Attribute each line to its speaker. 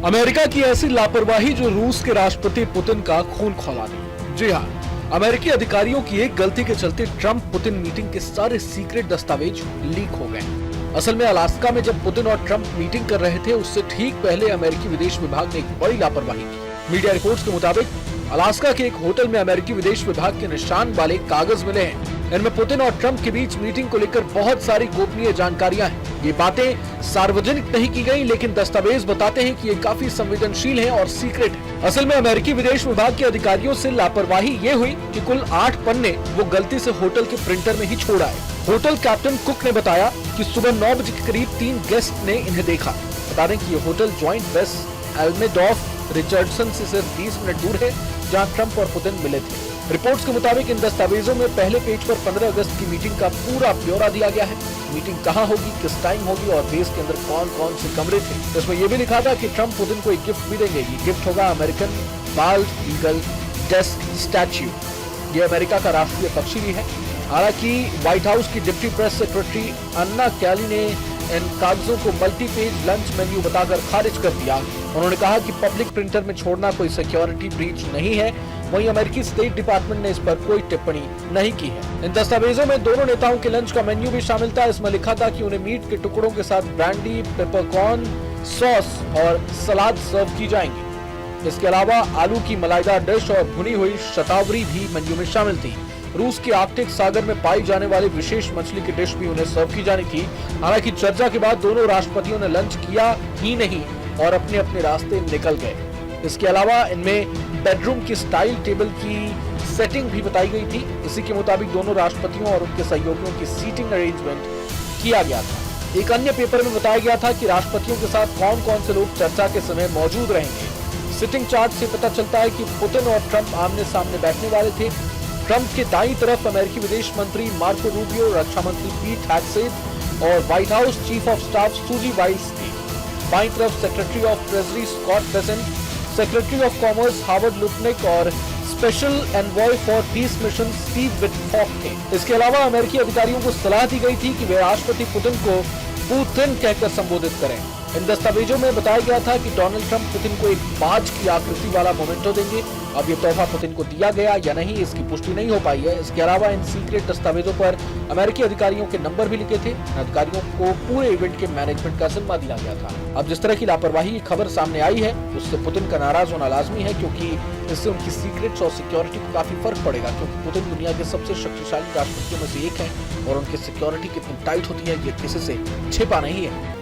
Speaker 1: America की ऐसी लापरवाही जो रूस के राष्ट्रपति पुतिन का खून खौला दे। जी हाँ, अमेरिकी अधिकारियों की एक गलती के चलते ट्रंप पुतिन मीटिंग के सारे सीक्रेट दस्तावेज लीक हो गए। असल में अलास्का में जब पुतिन और ट्रंप मीटिंग कर रहे थे, उससे ठीक पहले अमेरिकी विदेश विभाग ने एक बड़ी लापरवाही की। मीडिया रिपोर्ट्स के मुताबिक अलास्का के एक होटल में अमेरिकी विदेश विभाग के निशान वाले कागज मिले हैं। इनमें पुतिन और ट्रंप के बीच मीटिंग को लेकर बहुत सारी गोपनीय जानकारियां हैं। ये बातें सार्वजनिक नहीं की गई, लेकिन दस्तावेज बताते हैं कि ये काफी संवेदनशील है और सीक्रेट है। असल में अमेरिकी विदेश विभाग के अधिकारियों से लापरवाही ये हुई कि कुल 8 पन्ने वो गलती से होटल के प्रिंटर में ही छोड़ आए। होटल कैप्टन कुक ने बताया कि सुबह 9 बजे के करीब 3 गेस्ट ने इन्हें देखा। बता दें कि ये होटल जॉइंट वेस्ट एल्मेडॉर्फ रिचर्डसन से सिर्फ 20 मिनट दूर है, जहां ट्रंप और पुतिन मिले थे। रिपोर्ट्स के मुताबिक इन दस्तावेजों में पहले पेज पर 15 अगस्त की मीटिंग का पूरा ब्यौरा दिया गया है। मीटिंग कहां होगी, किस टाइम होगी और बेस के अंदर कौन कौन से कमरे थे। इसमें यह भी लिखा था कि ट्रंप पुतिन को एक गिफ्ट भी देंगे। ये गिफ्ट होगा American bald eagle desk statue. ये अमेरिका का राष्ट्रीय पक्षी भी है। हालांकि व्हाइट हाउस की डिप्टी प्रेस सेक्रेटरी अन्ना कैली ने इन कागजों को मल्टी पेज लंच मेन्यू बताकर खारिज कर दिया। उन्होंने कहा कि पब्लिक प्रिंटर में छोड़ना कोई सिक्योरिटी ब्रीच नहीं है। वहीं अमेरिकी स्टेट डिपार्टमेंट ने इस पर कोई टिप्पणी नहीं की है। इन दस्तावेजों में दोनों नेताओं के लंच का मेन्यू भी शामिल था। इसमें लिखा था कि उन्हें मीट के टुकड़ों के साथ ब्रांडी, पेपरकॉर्न सॉस और सलाद सर्व की जाएंगी। इसके अलावा आलू की मलाईदार डिश और भुनी हुई शतावरी भी मेन्यू में शामिल थी। रूस के आर्कटिक सागर में पाई जाने वाली विशेष मछली की डिश भी उन्हें सर्व की जानी थी। हालांकि चर्चा के बाद दोनों राष्ट्रपतियों ने लंच किया ही नहीं और अपने अपने रास्ते निकल गए। इसके अलावा इनमें बेडरूम की स्टाइल टेबल की सेटिंग भी बताई गई थी। इसी के मुताबिक दोनों राष्ट्रपतियों और उनके सहयोगियों की सीटिंग अरेंजमेंट किया गया था। एक अन्य पेपर में बताया गया था कि राष्ट्रपतियों के साथ कौन कौन से लोग चर्चा के समय मौजूद रहेंगे। सिटिंग चार्ट से पता चलता है कि पुतिन और ट्रंप आमने सामने बैठने वाले थे। ट्रंप के दाईं तरफ अमेरिकी विदेश मंत्री मार्को रूबियो, रक्षा मंत्री पीट हेग्सेथ और White House chief of staff Susie Wiles थे। बाईं तरफ secretary of treasury Scott Bessent, secretary of commerce Harvard Lutnick और special envoy for peace mission Steve Witkoff थे। इसके अलावा अमेरिकी अधिकारियों को सलाह दी गई थी कि वे राष्ट्रपति पुतिन को पुतिन कहकर संबोधित करें। इन दस्तावेजों में बताया गया था कि डोनाल्ड ट्रंप पुतिन को एक बाज की आकृति वाला मोमेंटो देंगे। अब ये तोहफा पुतिन को दिया गया या नहीं, इसकी पुष्टि नहीं हो पाई है। इसके अलावा इन सीक्रेट दस्तावेजों पर अमेरिकी अधिकारियों के नंबर भी लिखे थे। अधिकारियों को पूरे इवेंट के मैनेजमेंट का जिम्मा दिया गया था। अब जिस तरह की लापरवाही की खबर सामने आई है, उससे पुतिन का नाराज होना लाजमी है, क्योंकि इससे उनकी सीक्रेट्स और सिक्योरिटी को काफी फर्क पड़ेगा। क्योंकि पुतिन दुनिया के सबसे शक्तिशाली राष्ट्रपतियों में से एक है और उनकी सिक्योरिटी कितनी टाइट होती है, ये किसी से छिपा नहीं है।